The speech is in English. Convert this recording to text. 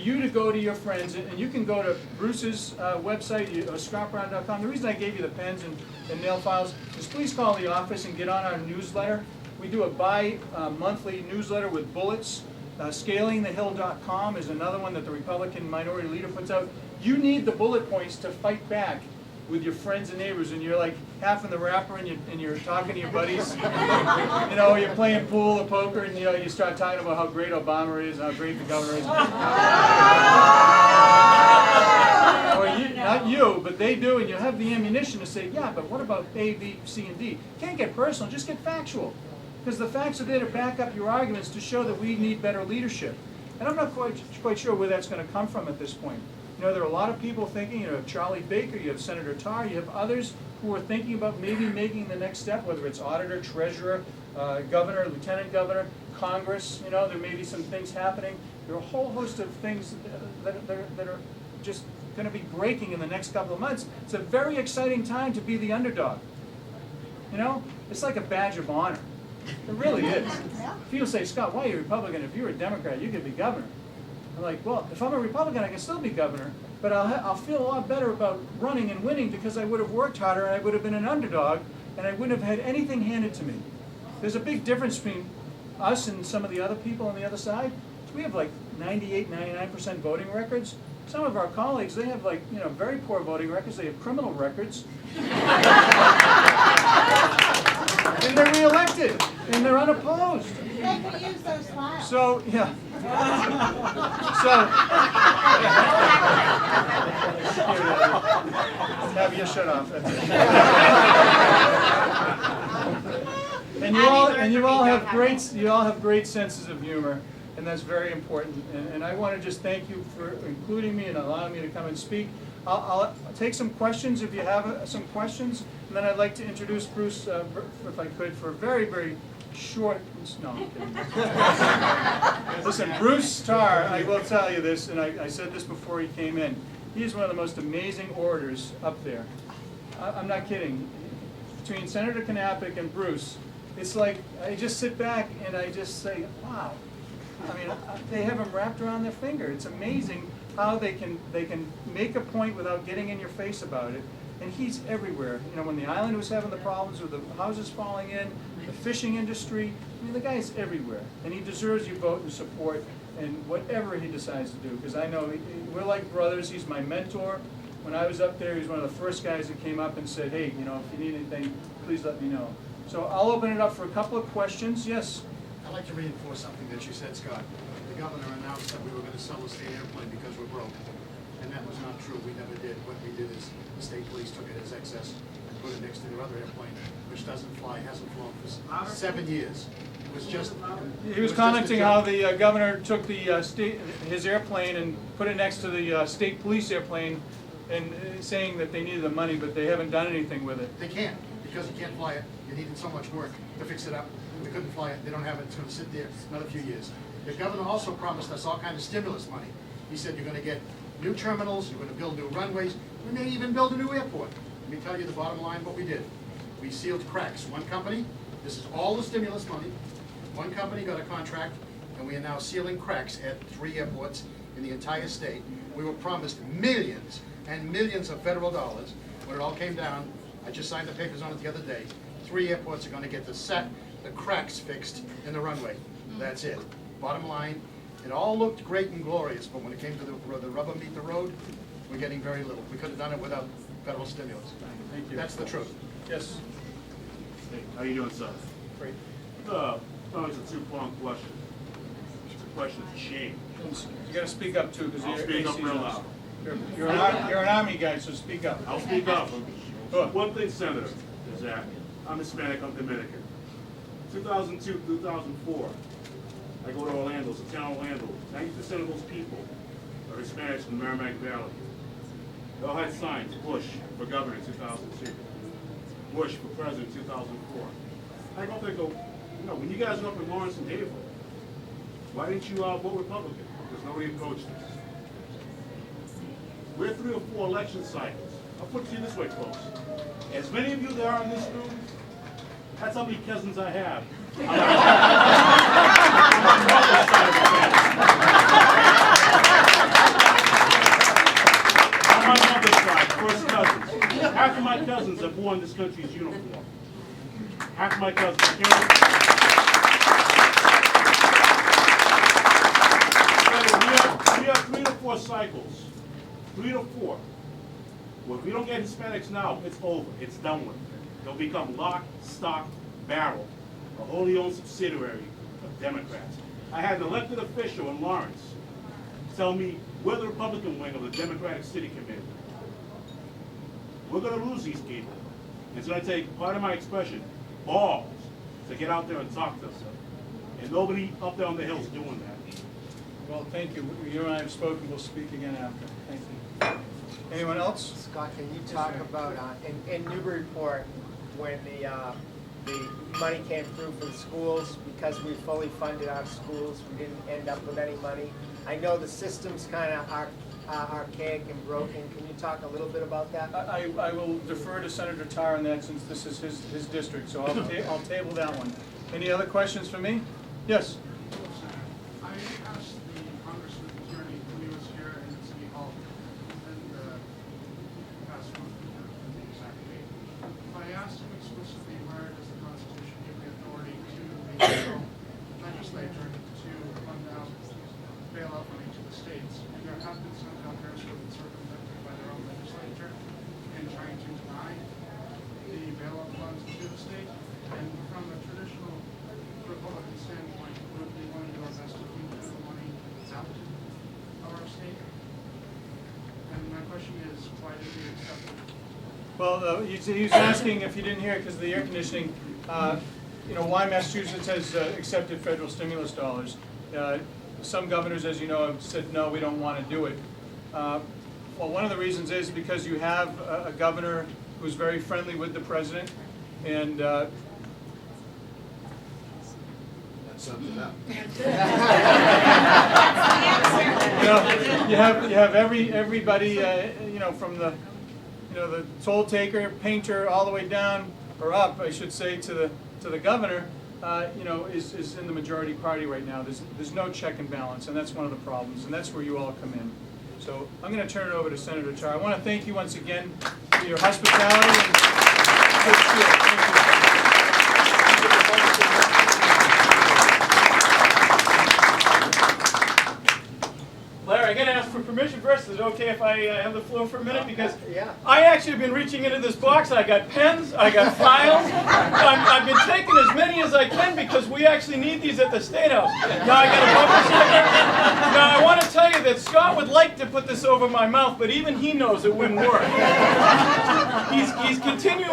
you to go to your friends, and you can go to Bruce's website, scottbrown.com. The reason I gave you the pens and nail files is please call the office and get on our newsletter. We do a bi-monthly newsletter with bullets. Scalingthehill.com is another one that the Republican minority leader puts out. You need the bullet points to fight back with your friends and neighbors, and you're like half in the wrapper, and you're talking to your buddies. You know, you're playing pool or poker, and you know you start talking about how great Obama is and how great the governor is. Or not you, but they do, and you have the ammunition to say, yeah, but what about A, B, C, and D? Can't get personal, just get factual. Because the facts are there to back up your arguments to show that we need better leadership. And I'm not quite sure where that's going to come from at this point. You know, there are a lot of people thinking, you know, Charlie Baker, you have Senator Tarr, you have others who are thinking about maybe making the next step, whether it's auditor, treasurer, governor, lieutenant governor, Congress. You know, there may be some things happening. There are a whole host of things that are just going to be breaking in the next couple of months. It's a very exciting time to be the underdog. You know, it's like a badge of honor. It really is. People say, Scott, why are you a Republican? If you were a Democrat, you could be governor. I'm like, well, if I'm a Republican, I can still be governor, but I'll feel a lot better about running and winning because I would have worked harder and I would have been an underdog and I wouldn't have had anything handed to me. There's a big difference between us and some of the other people on the other side. We have like 98, 99% voting records. Some of our colleagues, they have like, you know, very poor voting records. They have criminal records. And they're reelected, and they're unopposed. They can use those files. So, yeah. Have you shut off. That's it. And you all have great senses of humor, and that's very important. And I want to just thank you for including me and allowing me to come and speak. I'll take some questions if you have some questions, and then I'd like to introduce Bruce, if I could, for a very, very short. No, I'm kidding. Listen, Bruce Tarr, I will tell you this, and I said this before he came in. He's one of the most amazing orators up there. I'm not kidding. Between Senator Knappich and Bruce, it's like I just sit back and I just say, wow. I mean, they have them wrapped around their finger. It's amazing how they can make a point without getting in your face about it. And he's everywhere. You know, when the island was having the problems with the houses falling in, the fishing industry, I mean, the guy's everywhere. And he deserves your vote and support and whatever he decides to do. Because I know we're like brothers. He's my mentor. When I was up there, he was one of the first guys that came up and said, hey, you know, if you need anything, please let me know. So I'll open it up for a couple of questions. Yes? I'd like to reinforce something that you said, Scott. The governor announced that we were going to sell the state airplane because we're broke. And that was not true. We never did. What we did is the state police took it as excess and put it next to their other airplane, which doesn't fly, hasn't flown for 7 years. It was just... He was commenting how the governor took the his airplane and put it next to the state police airplane and saying that they needed the money, but they haven't done anything with it. They can't, because you can't fly it. You needed so much work to fix it up. We couldn't fly it. They don't have it. It's going to sit there another few years. The governor also promised us all kinds of stimulus money. He said you're going to get new terminals, you're going to build new runways, we may even build a new airport. Let me tell you the bottom line what we did. We sealed cracks. One company, this is all the stimulus money, one company got a contract, and we are now sealing cracks at 3 airports in the entire state. We were promised millions and millions of federal dollars. When it all came down, I just signed the papers on it the other day. 3 airports are going to get the cracks fixed in the runway. That's it. Bottom line, it all looked great and glorious, but when it came to the rubber meet the road, we're getting very little. We could have done it without federal stimulus. Thank you. That's the truth. Yes. Hey, how you doing, sir? Great. It's a two-pronged question. It's a question of shame. You got to speak up too, because I'll speak up real loud. You're an Army guy, so speak up. I'll speak up. Sure. One thing, Senator, is that I'm Hispanic, I'm Dominican. 2002, 2004, I go to Orlando, it's a town Orlando. 90% of those people are Hispanics from the Merrimack Valley. They all had signs, Bush for governor in 2002, Bush for president in 2004. I go up there and go, you know, when you guys were up in Lawrence and Haverhill, why didn't you vote Republican? Because nobody approached us. We're 3 or 4 election cycles. I'll put it to you this way, folks. As many of you that are in this room, that's how many cousins I have. I'm on the other side of the fence. that wore in this country's uniform. Half my cousins came. We have 3 to 4 cycles. 3 to 4. Well, if we don't get Hispanics now, it's over. It's done with. They'll become lock, stock, barrel, a wholly owned subsidiary of Democrats. I had an elected official in Lawrence tell me we're the Republican wing of the Democratic City Committee. We're going to lose these people. It's going to take, part of my expression, balls to get out there and talk to them. And nobody up there on the hill is doing that. Well, thank you. You and I have spoken. We'll speak again after. Thank you. Anyone else? Scott, can you talk about, in Newburyport, when the money came through for the schools, because we fully funded our schools, we didn't end up with any money. I know the system's kind of archaic and broken. Can you talk a little bit about that? I will defer to Senator Tarr on that since this is his district, so I'll table that one. Any other questions for me? Yes? I asked the Congressman attorney when he was here in City Hall and past month, the exact date. I asked him explicitly where does the Constitution give the authority to the legislature to fund out bailout money to the states. And there have been some out there who have been circumvented by their own legislature in trying to deny the bailout funds to the state. And from a traditional Republican standpoint, would we want to do our best to keep the money out of our state? And my question is, why did we accept it? Well, he's asking, if you didn't hear it because of the air conditioning, why Massachusetts has accepted federal stimulus dollars. Some governors, as you know, have said, no, we don't want to do it. Well, one of the reasons is because you have a governor who's very friendly with the president, and Something up. you have everybody, from the toll taker, painter, all the way down or up, I should say, to the governor, is in the majority party right now. There's no check and balance, and that's one of the problems, and that's where you all come in. So I'm going to turn it over to Senator Tarr. I want to thank you once again for your hospitality and good spirit. Thank you. Larry, I gotta ask for permission first. Is it okay if I have the floor for a minute? Because Yeah. I actually have been reaching into this box. I got pens, I got files. I've been taking as many as I can because we actually need these at the State House. Now I got a bumper sticker. Now I want to tell you that Scott would like to put this over my mouth, but even he knows it wouldn't work.